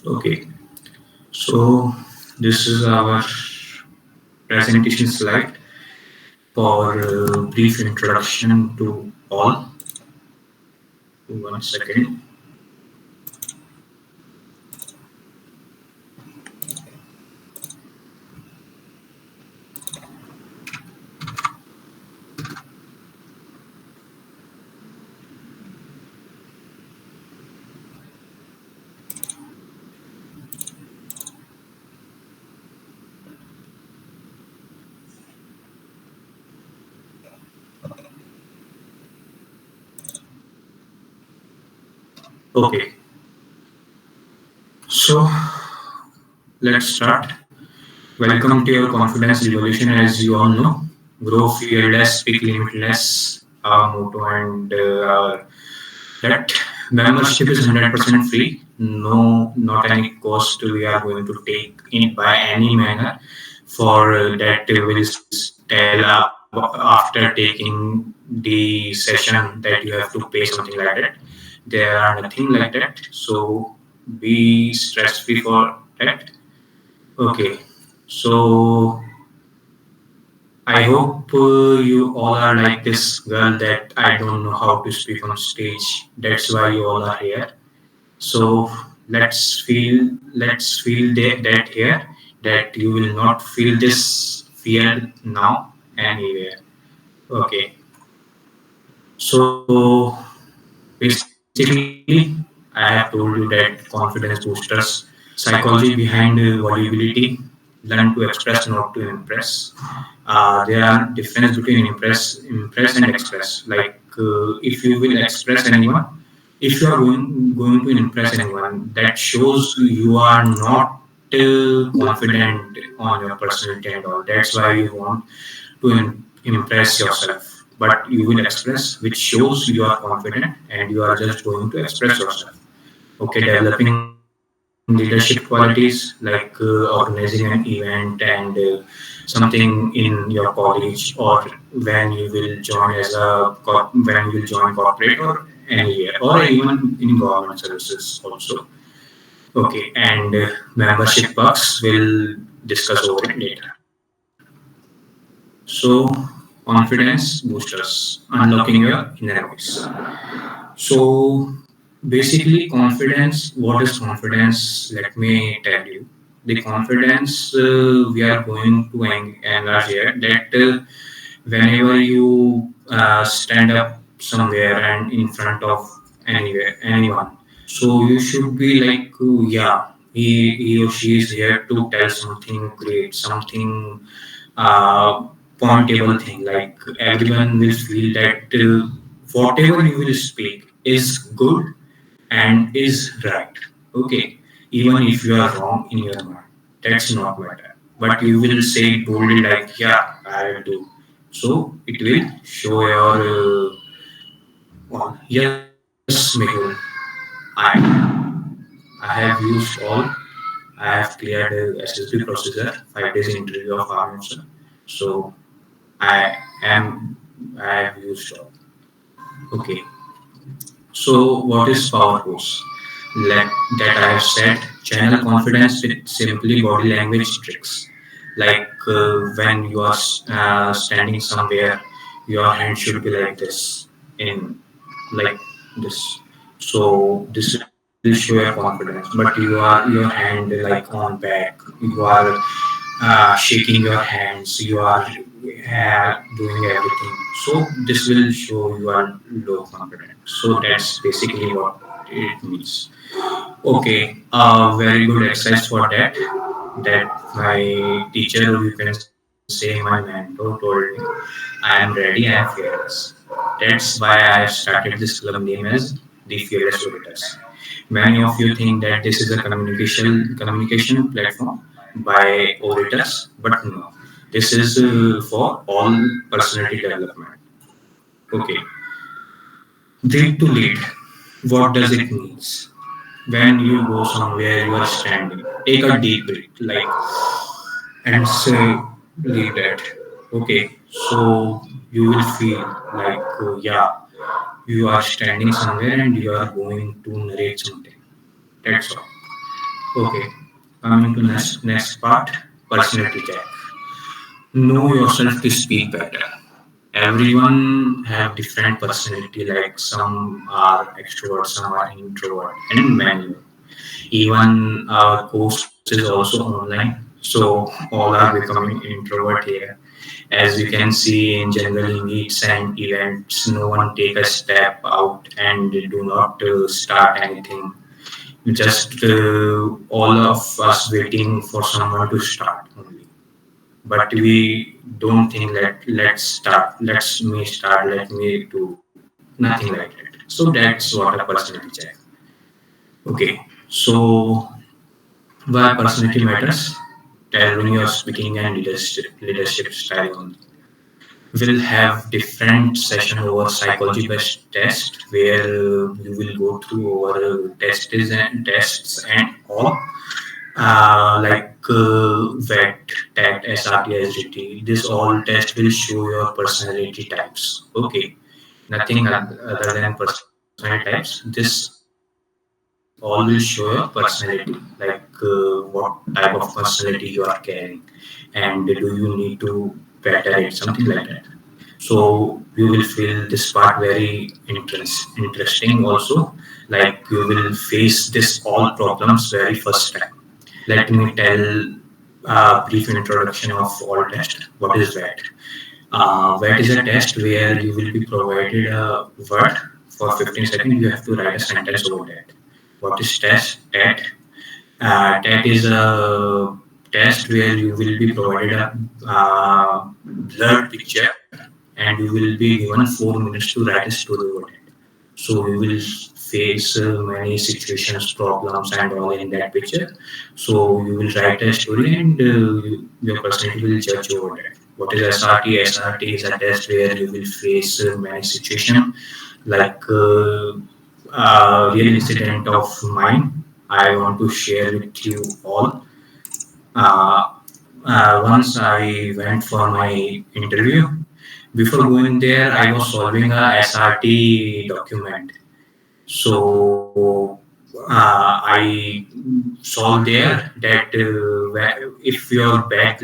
Okay, so this is our presentation slide for brief introduction to all. One second. Okay, so let's start. Welcome to your confidence revolution. As you all know, grow fearless, speak limitless. Our motto and our that membership is 100% free. No, not any cost we are going to take in by any manner. For that, we'll tell after taking the session that you have to pay something like that. There are nothing like that. So be stress free for that. Okay. So I hope you all are like this girl that I don't know how to speak on stage. That's why you all are here. So let's feel that here that you will not feel this fear now anywhere. Okay. So basically, I have told you that confidence boosters, psychology behind volubility, learn to express, not to impress. There are difference between impress and express. Like if you will express anyone, if you are going to impress anyone, that shows you are not confident on your personality and all. That's why you want to impress yourself. But you will express, which shows you are confident and you are just going to express yourself. Okay, developing leadership qualities like organizing an event and something in your college, or when you will join as a when you will join corporate or anywhere, or even in government services also. Okay, and membership perks will discuss over it later. So, confidence boosters, unlocking your inner voice. So, basically, confidence. What is confidence? Let me tell you. The confidence we are going to enlarge here that whenever you stand up somewhere and in front of anyone, so you should be like, yeah, he or she is here to tell something great, something uh, pointable thing. Like everyone will feel that whatever you will speak is good and is right. Okay, even if you are wrong in your mind, that's not matter. But you will say it boldly, like, yeah, I will do. So it will show your yes, Mehul, I have used all. I have cleared SSB procedure, 5 days interview of army officer. So I am I have used all. Okay. So what is power pose? Let that I have said. Channel confidence with simply body language tricks. Like when you are standing somewhere, your hand should be like this, in like this. So this will show your confidence. But your hand like on back. You are shaking your hands. You are doing everything. So this will show you are low confident. So that's basically what it means. Okay, a very good exercise for that. That my teacher, or you can say my mentor, told me, I am ready, I am fearless. That's why I have started this club name as the Fearless Orators. Many of you think that this is a communication platform by orators, but no. This is for all personality development. Okay, breathe to lead. What does it mean? When you go somewhere, you are standing. Take a deep breath, like, and say, lead that. Okay, so you will feel like, yeah, you are standing somewhere and you are going to narrate something. That's all. Okay, coming to next part, personality check. Know yourself to speak better. Everyone have different personality. Like some are extrovert, some are introvert, and many more. Even our course is also online, so all are becoming introvert here. As we can see in general meets and events, no one take a step out and do not start anything. Just all of us waiting for someone to start only. But we don't think that let's start, let me do nothing like that. So that's what a personality check. Okay, so why personality matters? Tell when you are speaking and leadership style only. We'll have different session over psychology based test where you will go through our tests and all like VET, TAT, SRT, SGT. This all test will show your personality types. Okay, nothing other than personality types. This all will show your personality, like what type of personality you are carrying, and do you need to better it, something like that. So you will feel this part very interesting also. Like you will face this all problems very first time. Let me tell a brief introduction of all test. What is VET? VET is a test where you will be provided a word for 15 seconds. You have to write a sentence over that. What is test? TAT. TAT is a test where you will be provided a blurred picture and you will be given 4 minutes to write a story over that. So you will face many situations, problems, and all in that picture. So you will write a story, and your personality will judge over that. What is SRT? SRT is a test where you will face many situations, like real incident of mine. I want to share with you all. Uh, Once I went for my interview. Before going there, I was solving a SRT document. So I solved there that if your bag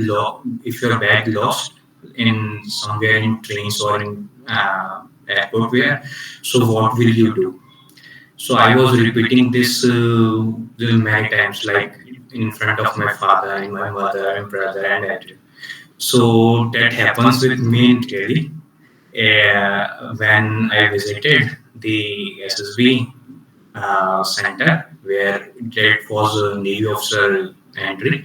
lost in somewhere in trains or in airport where, so what will you do? So I was repeating this many times, like in front of my father and my mother and brother and everyone. So that happens with me in Delhi when I visited the SSB center where that was a Navy officer entry.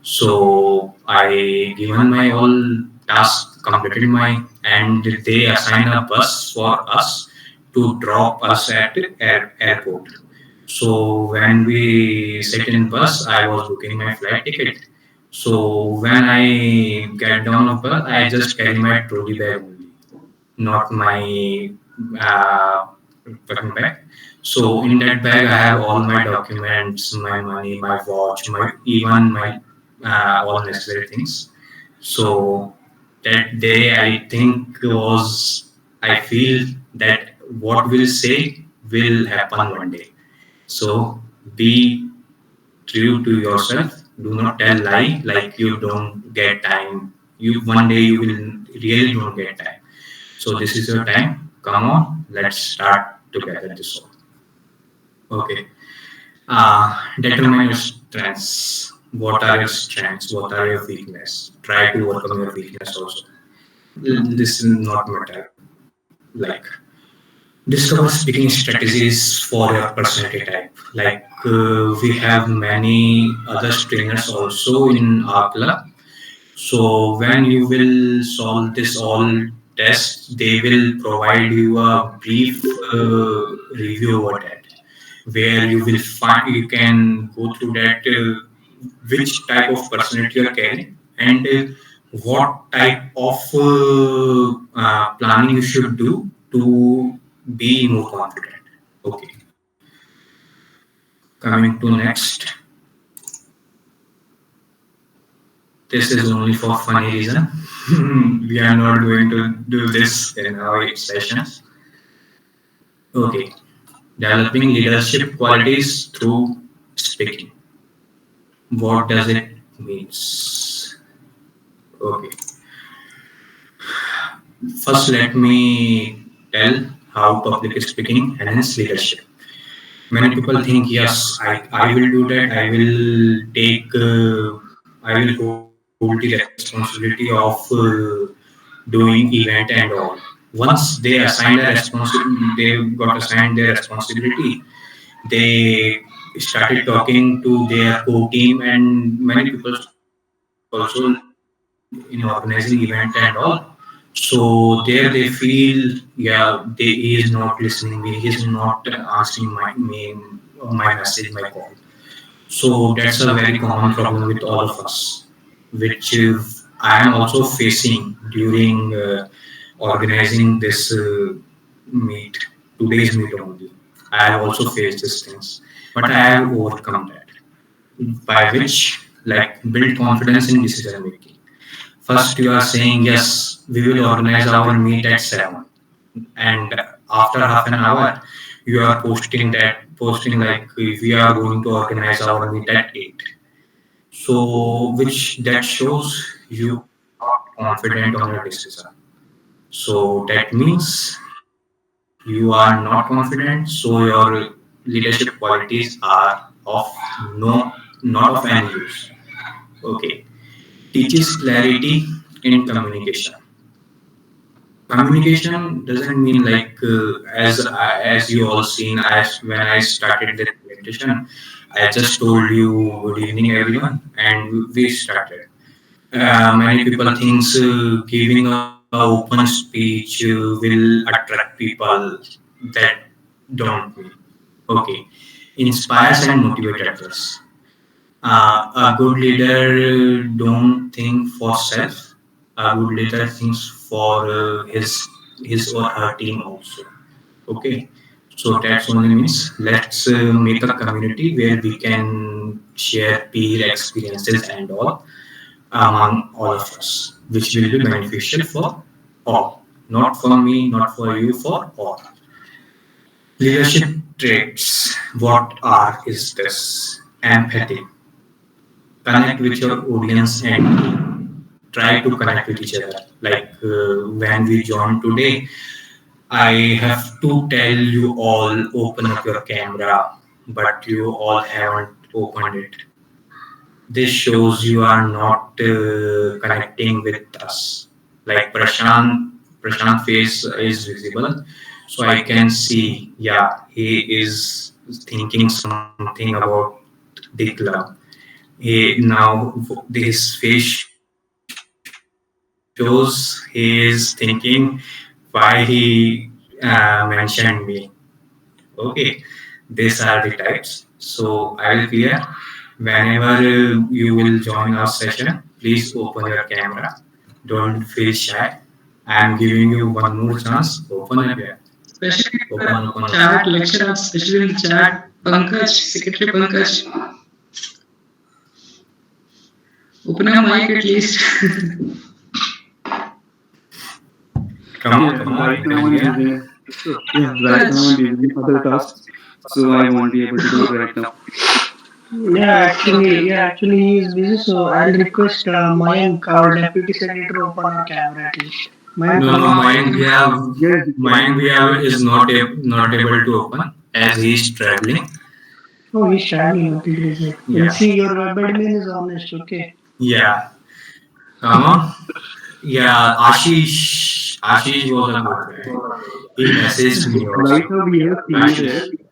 So I given my all task, completed my, and they assign a bus for us to drop us at airport. So when we sit in bus, I was booking my flight ticket. So when I get down of bus, I just carry my trolley bag only, not my uh, packing bag. So in that bag, I have all my documents, my money, my watch, my even my all necessary things. So that day, I think was I feel that what will say will happen one day. So be true to yourself. Do not tell lie like you don't get time. You one day you will really don't get time. So this is your time. Come on, let's start together this all. Okay. Determine your strengths. What are your strengths? What are your weakness? Try to overcome your weakness also. This is not matter. Like discover speaking strategies for your personality type. Like we have many other trainers also in our club. So when you will solve this all tests, they will provide you a brief review over that, where you will find you can go through that which type of personality you are carrying and what type of planning you should do to be more confident. Okay, coming to next. This is only for funny reason. We are not going to do this in our sessions. Okay, developing leadership qualities through speaking. What does it means? Okay, first let me tell how public speaking enhance leadership. Many people think, yes, I will do that. I will take. I will hold the responsibility of doing event and all. Once they assigned a they got assigned their responsibility. They started talking to their core team and many people also in organizing event and all. So there they feel, yeah, he is not listening me. He is not answering my message, my call. So that's a very common problem with all of us, which I am also facing during organizing this meet, today's meet only. I have also faced these things, but I have overcome that. By which, like, build confidence in decision making. First, you are saying, yes, we will organize our meet at 7, and after half an hour, you are posting like we are going to organize our meet at 8. So, which that shows you are not confident on your decision. So that means you are not confident. So your leadership qualities are of no not of any use. Okay. Teaches clarity in communication. Communication doesn't mean like as you all seen. As when I started the presentation, I just told you good evening everyone, and we started. Many people thinks giving a open speech will attract people. That don't mean. Okay, inspires and motivate others. A good leader don't think for self. A good leader thinks for his or her team also. Okay, so that's only means let's make a community where we can share peer experiences and all among all of us, which will be beneficial for all, not for me, not for you, for all. Leadership traits. What are is this? Empathy. Connect with your audience and try to connect with each other. Like when we join today, I have to tell you all open up your camera, but you all haven't opened it. This shows you are not connecting with us. Like Prashant face is visible, so I can see. Yeah, he is thinking something about the club. Now his face shows he is thinking why he mentioned me. Okay, these are the types. So I will clear. Whenever you will join our session, please open your camera. Don't feel shy. I am giving you one more chance. Open up here. Open, open, Especially open. in the chat, lecturers, especially in the chat. Pankaj, Secretary Pankaj, open your mic at least. Come on, Yeah, come on. right now Nikhil I'm here. busy. Yeah, right now I'm Pankaj, busy in other tasks, so I won't be able to do it right now. Yeah, actually, he is busy. So I'll request Mayank, our deputy secretary, open your camera at least. Mayank, No, come no, on. Yes, you can. Is not able to open as he is traveling. Oh, he's traveling. Okay, great, great. And Yeah. see, your web admin is honest. Okay. Yeah. Come on. Yeah, Ashish was a good guy. He messaged me Right also. now we have a senior here. Ashish.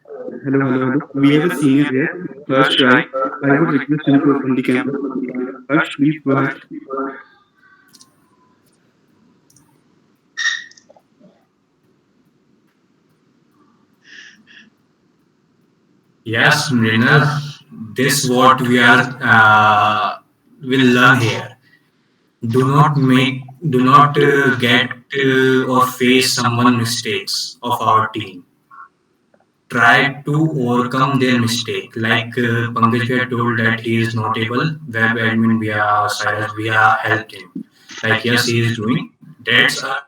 Hello, hello, hello. We have a senior here. Harsh Rai. I would request him to open the camera. Harsh, please go ahead. Yes, Mrinal. This what we are will learn here. Do not get or face someone mistakes of our team. Try to overcome their mistake. Like Pankaj we had told that he is not able. Web admin via Cyrus we have helped him. Like yes, he is doing. That's a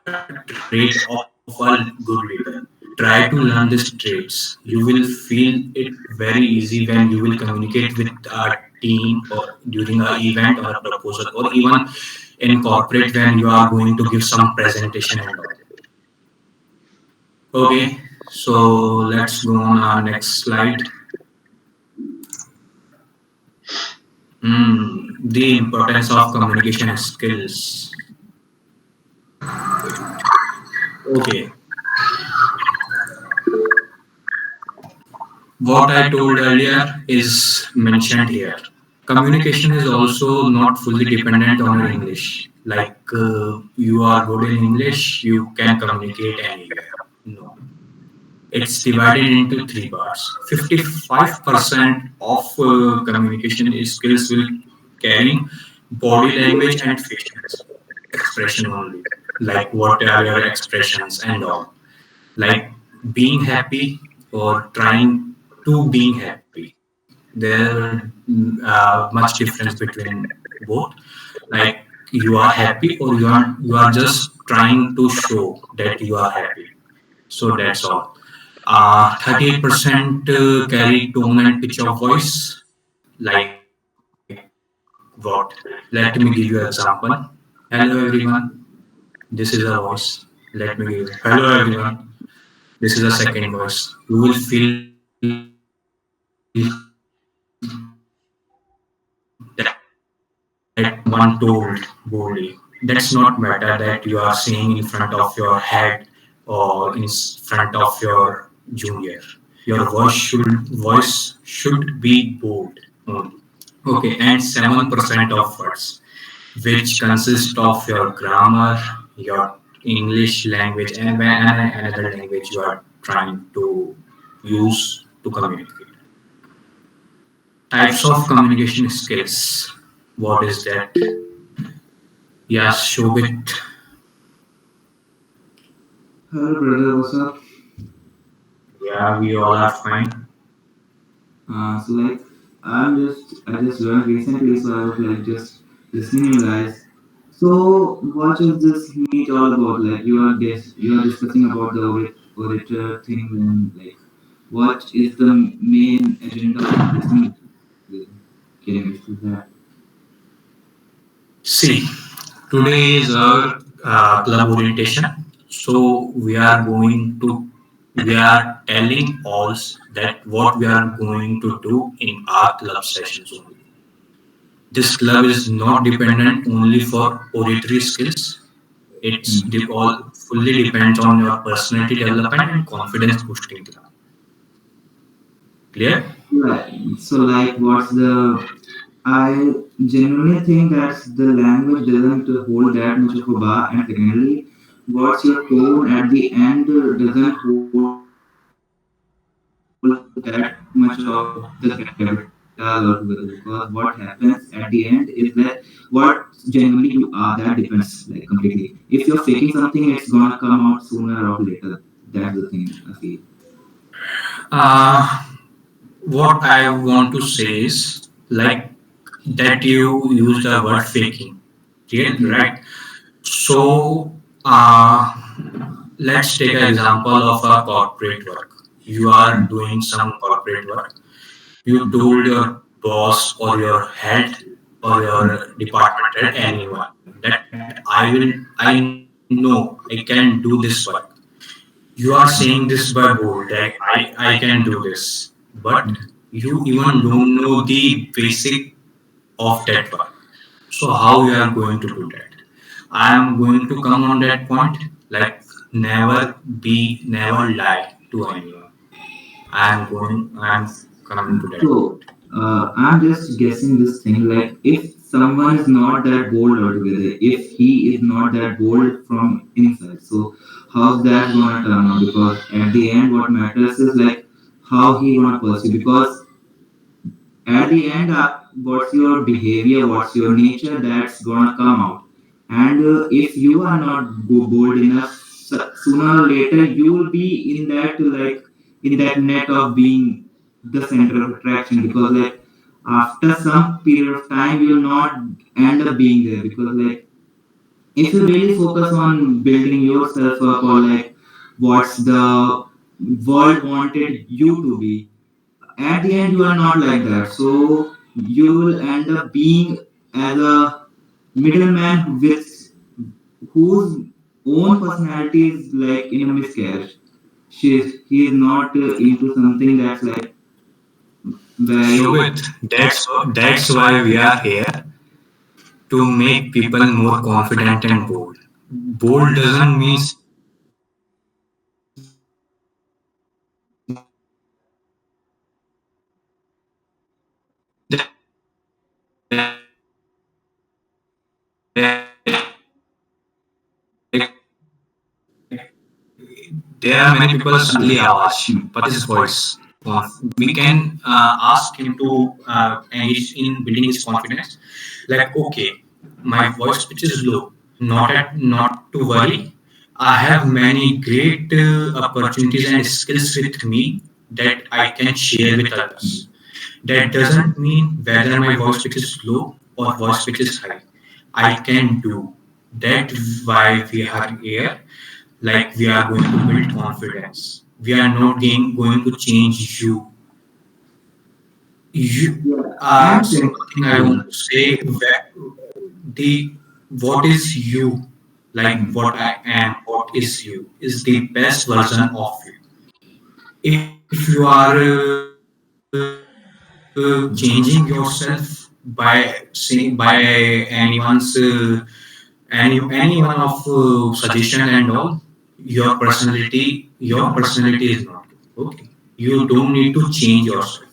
trait of a good leader. Trust try to learn these traits. You will feel it very easy when you will communicate with a team or during a event or a proposal or even in corporate when you are going to give some presentation and all. Okay, so let's go on our next slide. The importance of communication skills. Okay, what I told earlier is mentioned here. Communication is also not fully dependent on your English. Like you are good in English, you can communicate anywhere. No, it's divided into three parts. 55% of communication skills will carrying body language and facial expression only. Like what are your expressions and all. Like being happy or trying to being happy. There much difference between both. Like you are happy or you are just trying to show that you are happy. So that's all. 38% carry tone and pitch of voice. Like what? Let me give you an example. Hello everyone. This is a voice. Let me give you. Hello everyone. This is a second voice. You will feel that one told boldly. That's not matter that you are saying in front of your head or in front of your junior. Your voice should be bold only. Okay, and 7% of words, which consist of your grammar, your English language, and another language you are trying to use to communicate. Types of communication skills. What is that? Yes, Shobit. Hello, brother. What's up? Yeah, we all are fine. So like, I just joined recently, so I was like just listening you guys. So what is this meet all about? Like you are discussing about the orator thing, and like what is the main agenda of this meet? Like, can you explain that? See, today is our club orientation. So we are telling all that what we are going to do in our club sessions only. This club is not dependent only for oratory skills. It's all fully depends on your personality development and confidence boosting club. Clear? Right. So like, what's the I genuinely think that the language doesn't hold that much of a bar, and secondly, what's your tone at the end doesn't hold that much of the gravitas altogether. Because what happens at the end is that what genuinely you are, that depends like completely. If you're faking something, it's gonna come out sooner or later. That's the thing I feel. Uh, what I want to say is like that you use the word faking. Right? So let's take an example of a corporate work. You are doing some corporate work. You told your boss or your head or your department head, anyone, that I know I can do this work. You are saying this by bold, like I can do this, but you even don't know the basic of that work. So how you are going to do that? I am going to come on that point, like never lie to anyone. I am coming to that So, point. I'm just guessing this thing like if someone is not that bold altogether, if he is not that bold from inside, so how's that gonna turn out? Because at the end, what matters is like how he gonna pursue. Because at the end, what's your behavior, what's your nature, that's gonna come out. And if you are not bold enough, sooner or later you will be in that like in that net of being the center of attraction. Because like after some period of time you'll not end up being there. Because like if you really focus on building yourself up, or like what's the world wanted you to be. At the end, you are not like that. So you will end up being as a middleman with whose own personality is like in a miscarriage. He is not into something that's like very. Shobit, that's why we are here, to make people more confident and bold. Bold doesn't mean speaking loudly. Bold means speaking clearly. There are many people patli awaj, Pati's voice. We can ask him to engage in building his confidence. Like, okay, my voice pitch is low. Not to worry. I have many great opportunities and skills with me that I can share with others. That doesn't mean whether my voice pitch is low or voice pitch is high. I can do. That why we are here. Like, we are going to build confidence. We are not going to change you. You And simple thing I want to say, the what is you, like what I am, what is you, is the best version of you. If you are changing yourself by anyone's any one of suggestion and all, your personality is not good. Okay, you don't need to change yourself.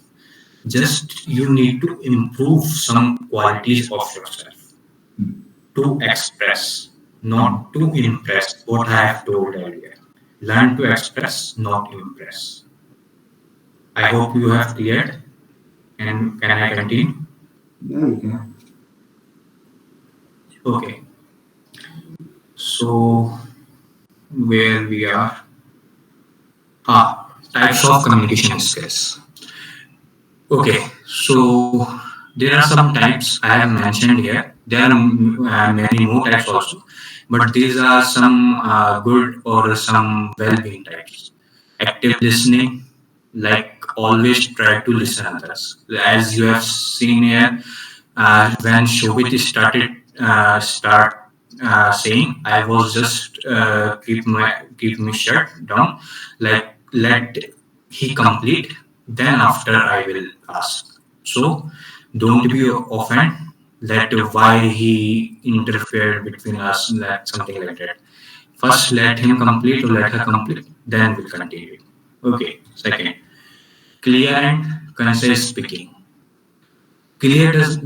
Just you need to improve some qualities of yourself to express, not to impress. What I have told earlier. Learn to express, not impress. I hope you have cleared. And can I continue? yeah, you can. Okay. So where we are? Types of communication skills. Okay. So there are some types I have mentioned here. There are many more types also, but these are some good or some well-being types. Active listening, like always try to listen others. As you have seen here, when Shobit started start saying, I was just keep me shut down, like let he complete. Then after I will ask. So don't be offended. Let why he interfered between us, like something like that. First, let him complete or let her complete. Then we'll continue. Okay. Second, clear and concise speaking. Clear does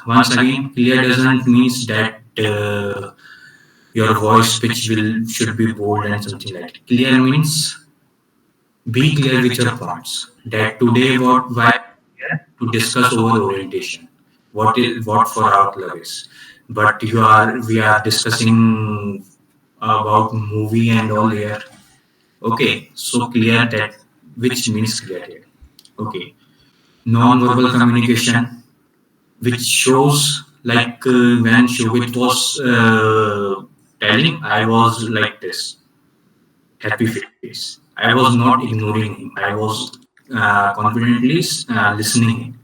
once again, clear doesn't means that your voice pitch will should be bold and something like that. Clear means be clear with your points. That today what why to discuss over orientation. What for outlook is. But we are discussing about movie and all here. Okay, so clear that which means clear here. Okay, non-verbal communication, which shows like when Shobit was telling, I was like this, happy face. I was not ignoring him. I was confidently listening him.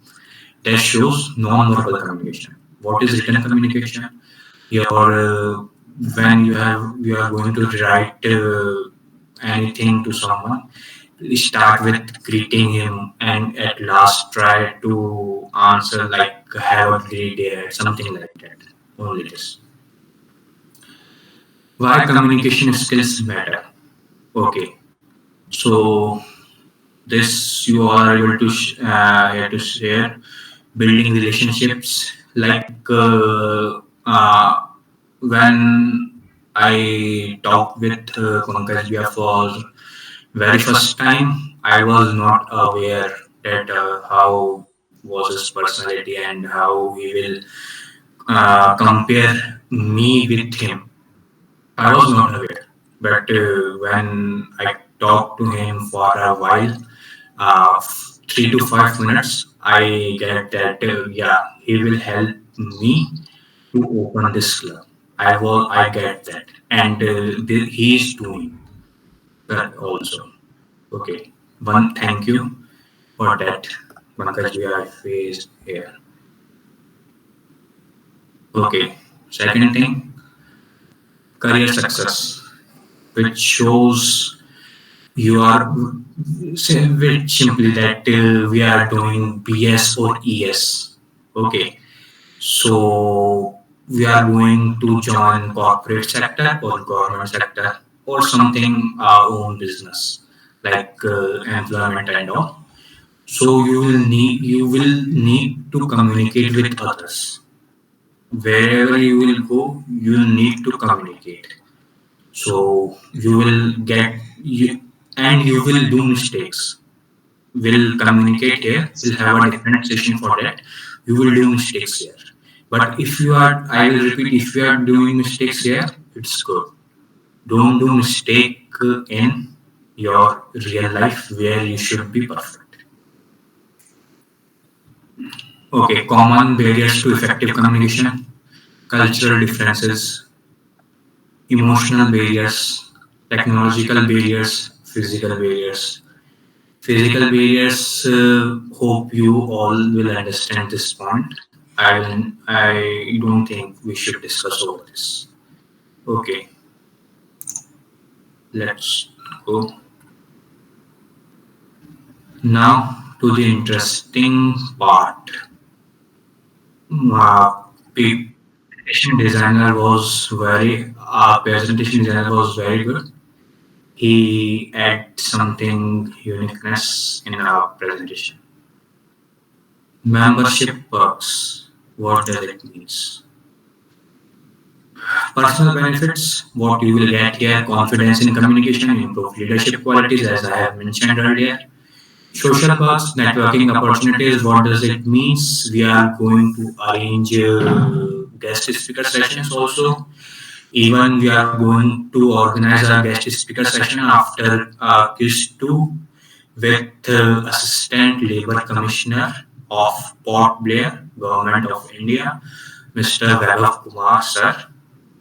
That shows non-verbal communication. What is written communication? Your when you are going to write anything to someone, start with greeting him and at last try to answer like have a great day, something like that. Only this. Why communication skills matter? Okay, so this you are able to here to share building relationships like when I talked with Pankaj Bia for very first time, I was not aware that how was his personality and how he will compare me with him. I was not aware, but when I talked to him for a while, 3 to 5 minutes, I get that yeah, he will help me to open this club. I get that, and he is doing. also. Okay. One, thank you for that, Pankaj, we are faced here. Okay. Second thing, career success, which shows you are say very simply that we are doing BS or ES. Okay. So we are going to join corporate sector or government sector or something our own business like employment and all. So you will need to communicate with others. Wherever you will go, you will need to communicate. So you will get you and you will do mistakes. We'll communicate here. We'll have a different session for that. You will do mistakes here. But if you are, I will repeat, if you are doing mistakes here, it's good. Don't do mistake in your real life where you should be perfect. Okay, common barriers to effective communication, cultural differences, emotional barriers, technological barriers, physical barriers. Physical barriers, hope you all will understand this point. I don't think we should discuss over this. Okay, let's go now to the interesting part. Presentation designer was very presentation designer was very good. He add something uniqueness in our presentation. Membership perks. What does it means? Personal benefits. What you will get here: confidence in communication, improve leadership qualities, as I have mentioned earlier. Social perks, networking opportunities. What does it means? We are going to arrange guest speaker sessions also. Even we are going to organize our guest speaker session after quiz 2 with Assistant Labour Commissioner of Port Blair, Government of India, Mr. Vaibhav Kumar sir.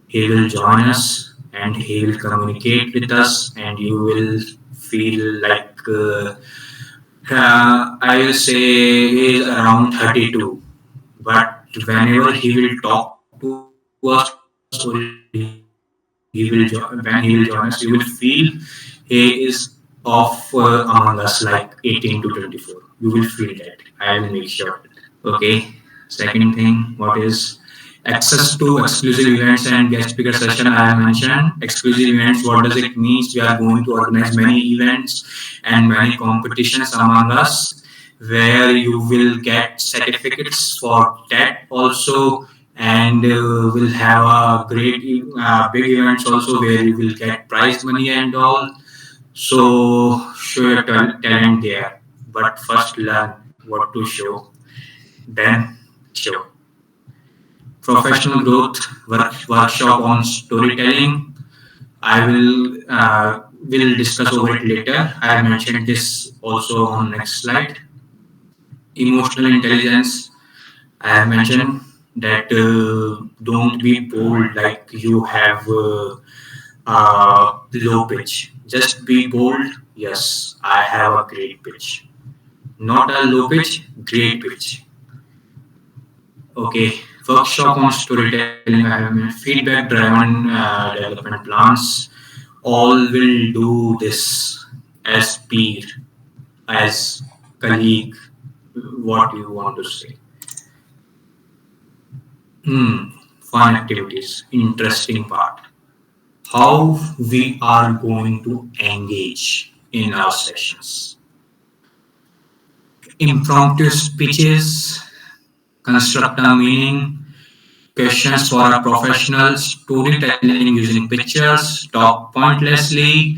He will join us and he will communicate with us, and you will feel like I will say he is around 32. But whenever he will talk to us or when he will join us, you will feel he is of among us like 18 to 24. You will feel that. I will make sure of it. Okay. Second thing, what is access to exclusive events and guest speaker session? I have mentioned exclusive events. What does it means? We are going to organize many events and many competitions among us where you will get certificates for that also, and we'll have a great big events also where you will get prize money and all. So show your talent there, but first learn what to show, then show. Professional growth workshop on storytelling. I will discuss over it later. I have mentioned this also on next slide. Emotional intelligence. I have mentioned that don't be bold like you have low pitch. Just be bold. Yes, I have a great pitch. Not a low pitch, great pitch. Okay, workshop on storytelling. I have feedback driven development plans. All will do this as peer, as colleague. What you want to say? Hmm, fun activities. Interesting part. How we are going to engage in our sessions. Impromptu speeches, construct a meaning, questions for a professional, storytelling using pictures, talk pointlessly,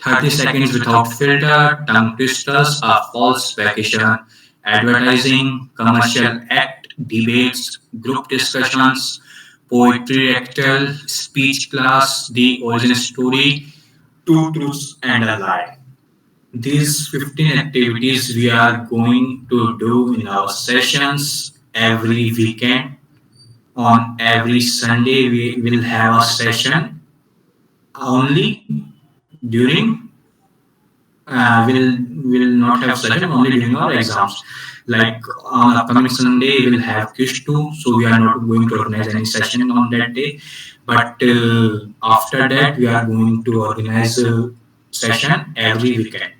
30 seconds without filter, tongue twisters, a false vacation, advertising, commercial act, debates, group discussions, poetry rectal, speech class, the origin story, two truths and a lie. These 15 activities we are going to do in our sessions every weekend. On every Sunday, we will have a session. only during will not have session only during our exams. Like on upcoming Sunday, we'll have quiz two, so we are not going to organize any session on that day. But after that, we are going to organize a session every weekend.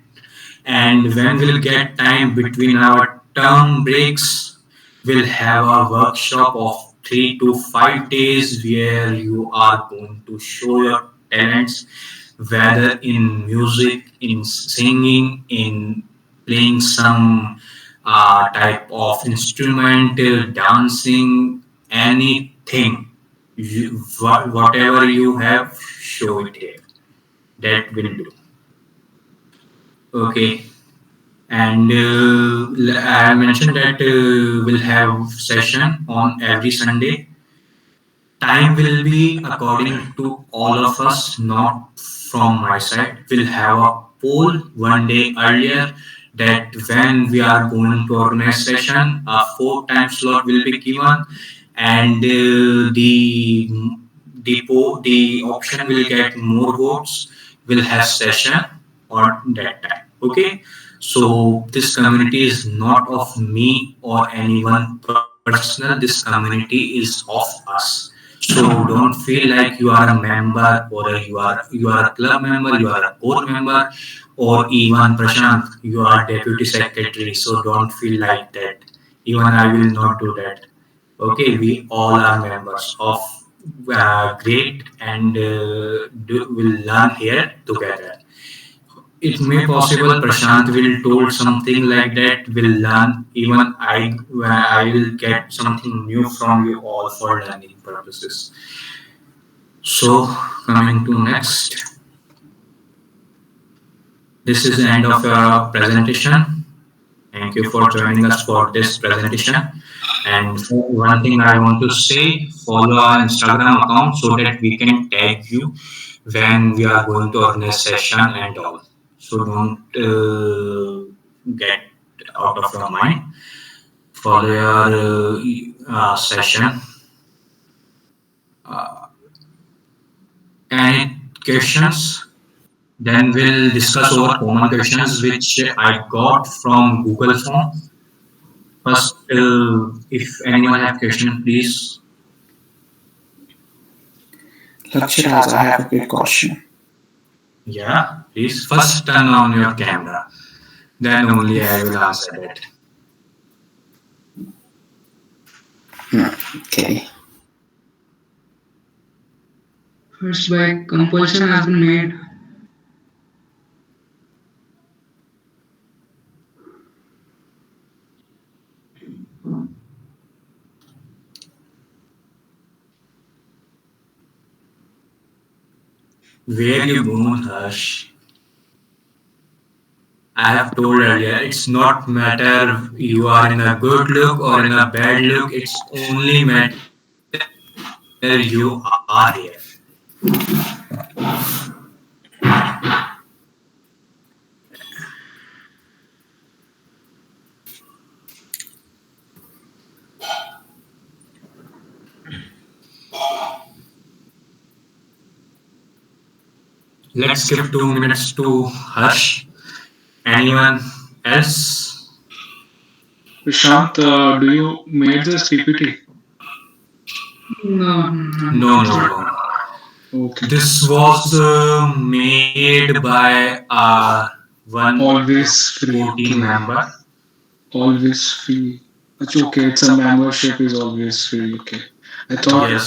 And when we'll get time between our term breaks, we'll have a workshop of 3 to 5 days where you are going to show your talents, whether in music, in singing, in playing some type of instrumental, dancing, anything. Whatever you have, show it here. That will do. Okay. And I mentioned that we'll have session on every Sunday. Time will be according to all of us, not from my side. We'll have a poll one day earlier that when we are going to organize session, a 4 time slot will be given, and the option will get more votes. Will have session on that time. Okay, so this community is not of me or anyone personal. This community is of us. So don't feel like you are a member or you are a club member, you are a core member, or even Prashant, you are deputy secretary. So don't feel like that. Even I will not do that. Okay, we all are members of great and will learn here together. It may possible Prashant will told something like that will learn, even I will get something new from you all for learning purposes. So coming to next, this is the end of your presentation. Thank you for joining us for this presentation. And one thing I want to say, follow our Instagram account so that we can tag you when we are going to organize session and all. So don't get out of your mind. Follow your session. Uh, any questions? Then we'll discuss over common questions which I got from Google Form. First, if anyone have question, please. Lakshiraj, I have a quick question. Yeah, please. First, turn on your camera. Then only I will answer that. Okay. First, by compulsion has been made. Where you gone, Harsh? I have told earlier, it's not matter you are in a good look or in a bad look. It's only matter you are here. Let's give 2 minutes to Harsh. Anyone else? Prashant, do you made this PPT? No, No, no, no, no. no. Okay. This was made by one Always free. core team Okay. member. Always free. Okay, it's a membership is always free. Okay. I thought Yes.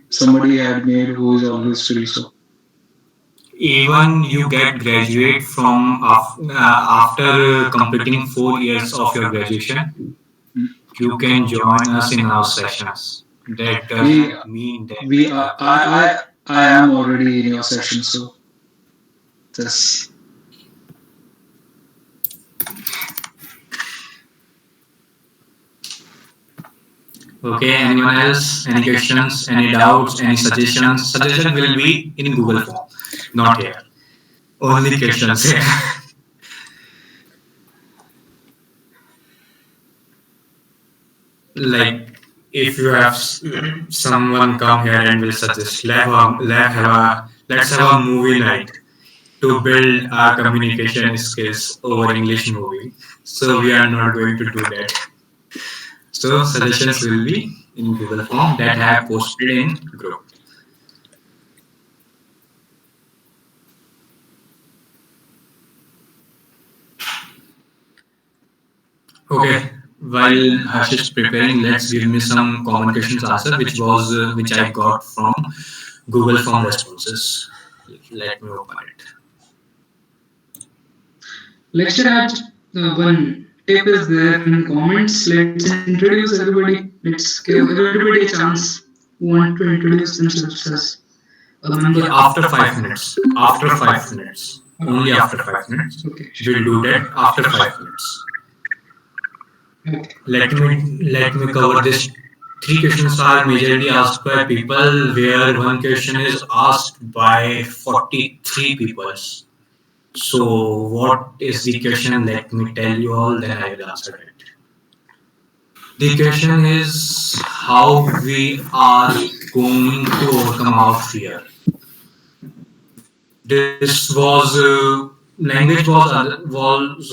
somebody had made who is always free. So Even you get graduate from after completing 4 years of your graduation, mm, you can join us in our sessions. That we doesn't mean that we are I am already in your session. So this okay. Anyone else? Any questions? Any doubts? Any suggestions? Suggestion will be in Google form, not here. Only questions here. Like if you have someone come here and will suggest let's have a movie night to build our communication skills over English movie, so we are not going to do that. So suggestions will be in Google form that I have posted in group. Okay, while Harsh is preparing, let's give me some common questions answer, which I got from Google Form responses. Let me open it. Lecture had one tip is there in comments. Let's introduce everybody. Let's give everybody a chance who want to introduce themselves as a member. After 5 minutes. After 5 minutes. Only after 5 minutes. Okay, We'll sure. do that after 5 minutes. Okay. Let me cover this. Three questions are majorly asked by people, where one question is asked by 43 peoples. So what is the question? Let me tell you all, then I will answer it. The question is how we are going to overcome our fear. This was language was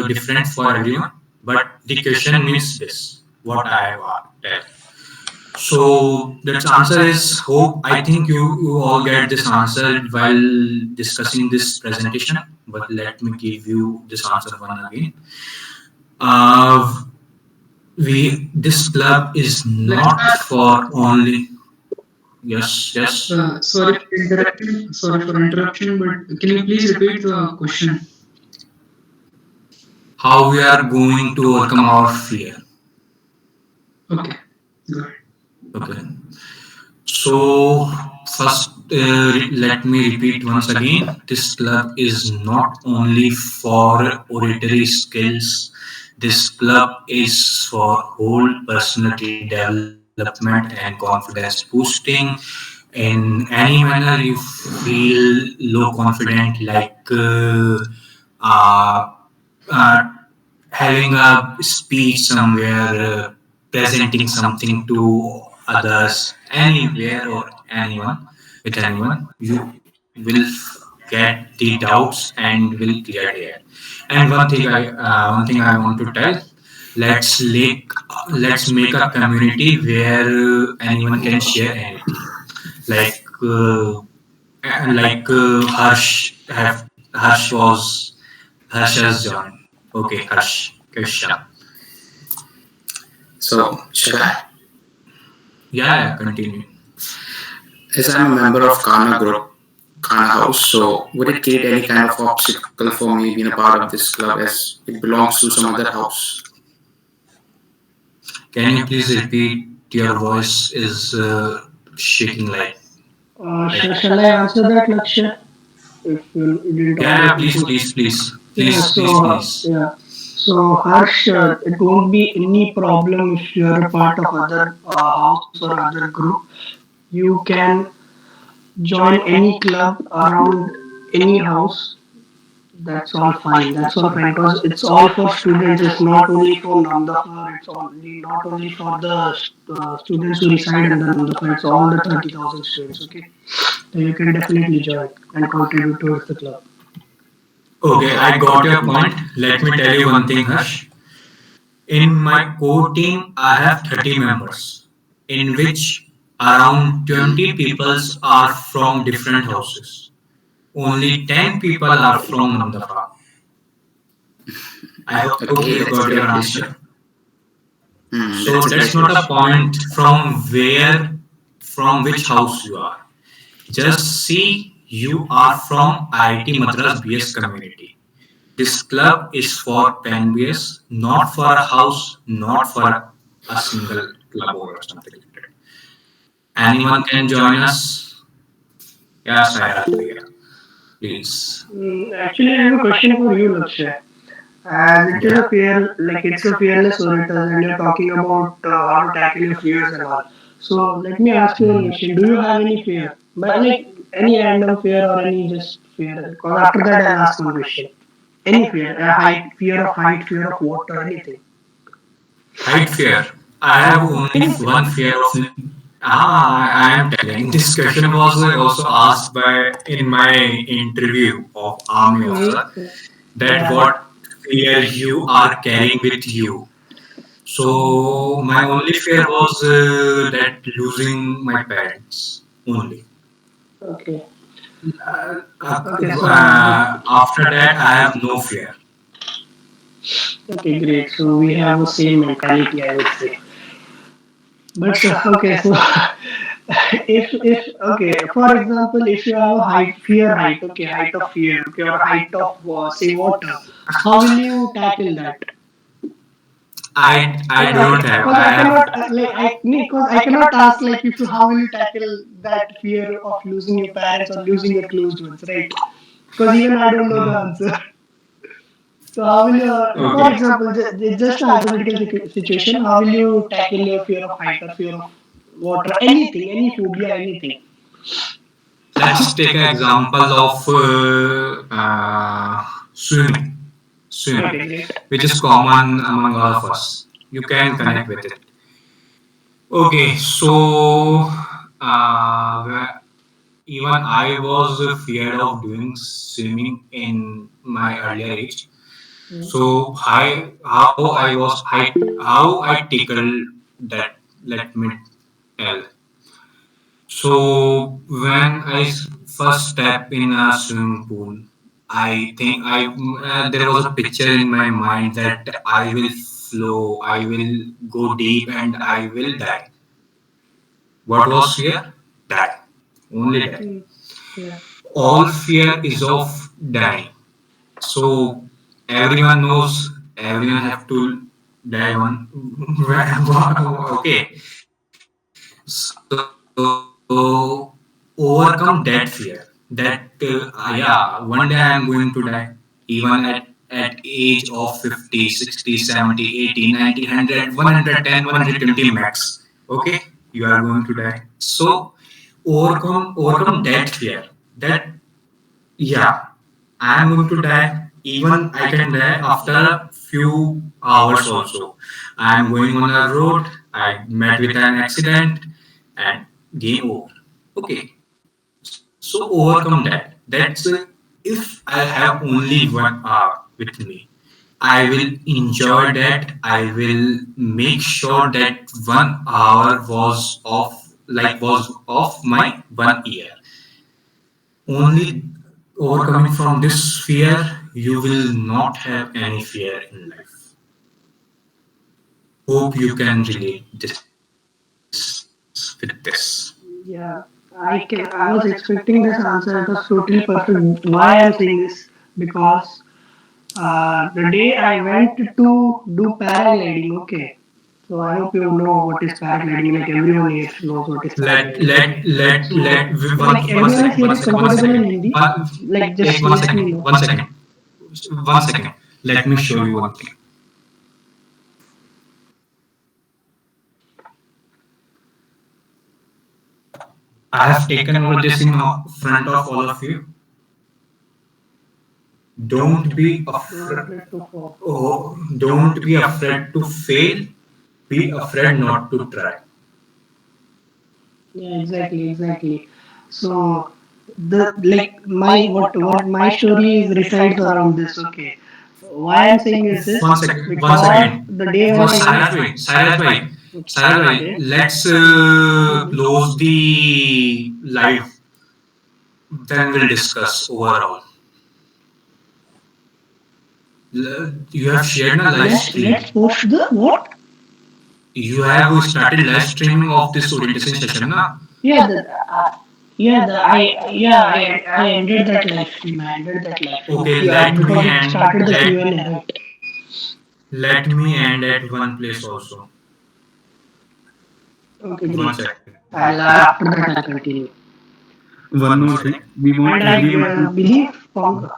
different for everyone, but the question means this. What I have tell. So that answer is hope. I think you all get this answer while discussing this presentation. But let me give you this answer one again. Uh, we this club is Let's not start. for only. Yes, yes. Sorry for interruption, but can you please repeat the question? How we are going to overcome our fear. Okay, good. Okay. So first, let me repeat once again. This club is not only for oratory skills. This club is for whole personality development and confidence boosting. In any manner you feel low confident, like uh, uh, having a speech somewhere, presenting something to others, anywhere or anyone, with anyone, you will get the doubts and will clear it. And one thing I want to tell, let's make a community where anyone can share anything. Like Harsh was Harsh has joined. Okay, Harsh, question. So, shall I? Yeah, continue. As I'm a member of Kana group, Kana house, so would it create any kind of obstacle for me being a part of this club as it belongs to some other house? Can you please repeat? Your voice is shaking like. Shall I answer that, Lakshay? If you didn't Yeah, yeah, already please, put. please, please, Yeah, please, please, please. yeah. So Harsh, it won't be any problem if you are a part of other house or other group. You can join any club around any house. That's all fine. That's all fine because it's all for students. It's not only for Namdapur. It's only not only for the students who reside under Namdapur. It's all the 30,000 students. Okay, so you can definitely join and contribute towards the club. Okay, I got your point. Let me tell you one thing, Harsh. In my core team, I have 30 members, in which around 20 peoples are from different houses. Only 10 people are from Namdafa. I hope you Okay, got that's your great. answer. Yes, sure. So That's a that's great not a news. point from which house you are. Just see you are from IIT Madras BS community. This club is for Pen BS, not for a house, not for a single club or something like that. Anyone can join us. Yeah, Saira, please. Actually, I have a question for you, Lakshay. As it is a it's a fearless orators, and you're talking about how to tackle your fears and all. So let me ask you one question: do you have any fear? But like any random fear or any just fear? Because after that, I'll ask one question. Any fear? A height, fear of height, fear of water, anything. Height fear. I have only one fear of. I am telling. This question was also asked by in my interview of army officer Okay. that Yeah. what fear you are carrying with you. So my only fear was that losing my parents only. Okay. Uh, Okay. So After that, I have no fear. okay, great. So we have the same mentality, I would say. But so, okay, so if okay, for example, if you have a height fear height, okay, height of fear, okay, or height of say water, how will you tackle that? I Because don't have. because I I have. cannot like I because I cannot ask like if you how will you tackle that fear of losing your parents or losing your closed ones, right? Because even I don't know the answer. So how will you, for Okay. example, just a hypothetical situation, how will you tackle your fear of height or fear of water, anything, any phobia, anything? Let's take an example of swimming. Swimming, Okay, great. which is common among all of us. You can connect with it. Okay, so even I was feared of doing swimming in my earlier age. So how I was how I tackled that. Let me tell. So when first step in a swimming pool, I think there was a picture in my mind that I will flow, I will go deep, and I will die. What was fear? Die. Only die. Mm, yeah. All fear is of dying. So everyone knows everyone have to die one. Okay. So overcome that fear. That yeah, one day I am going to die. Even at age of 50, 60, 70, 80, 90, 100, 110, 120 max. Okay, you are going to die. So overcome that fear. That yeah, I am going to die. Even I can die after a few hours also. I am going on a road. I met with an accident and game over. Okay, so overcome that. That's if I have only 1 hour with me, I will enjoy that. I will make sure that 1 hour was of my 1 year. Only overcoming from this fear, you will not have any fear in life. Hope you can relate this with this. Yeah, I can. I was expecting this answer. It was totally perfect. Why I'm saying this? Because the day I went to do paragliding, okay. So I hope you know what is paragliding. Like everyone here knows what is paragliding, right? So One like everyone is here is comfortable in Hindi. Like take just one let me second, know. 1 second, 1 second. Let me show you one thing. I have taken over this in front of all of you. Don't be Don't afraid. afraid to fall. Oh, don't be afraid to fail. Be afraid not to try. Yeah, exactly, exactly. So the like my what my story is resides around this. Okay, why I'm saying is this One second. One because second. the day when I went. Sairaj bhai, Okay. let's close the live. Then we'll discuss overall. You have shared a live stream. Let's post the what? You have started live streaming of this orientation session, na? Yeah, I ended that live stream. I ended that live stream. Okay, Yeah, let me because it end. started the Q&A, right? Let me end at one place also. Okay, One great. second. I'll after that I'll continue. One One more second. thing, we want And I everyone to believe Pong.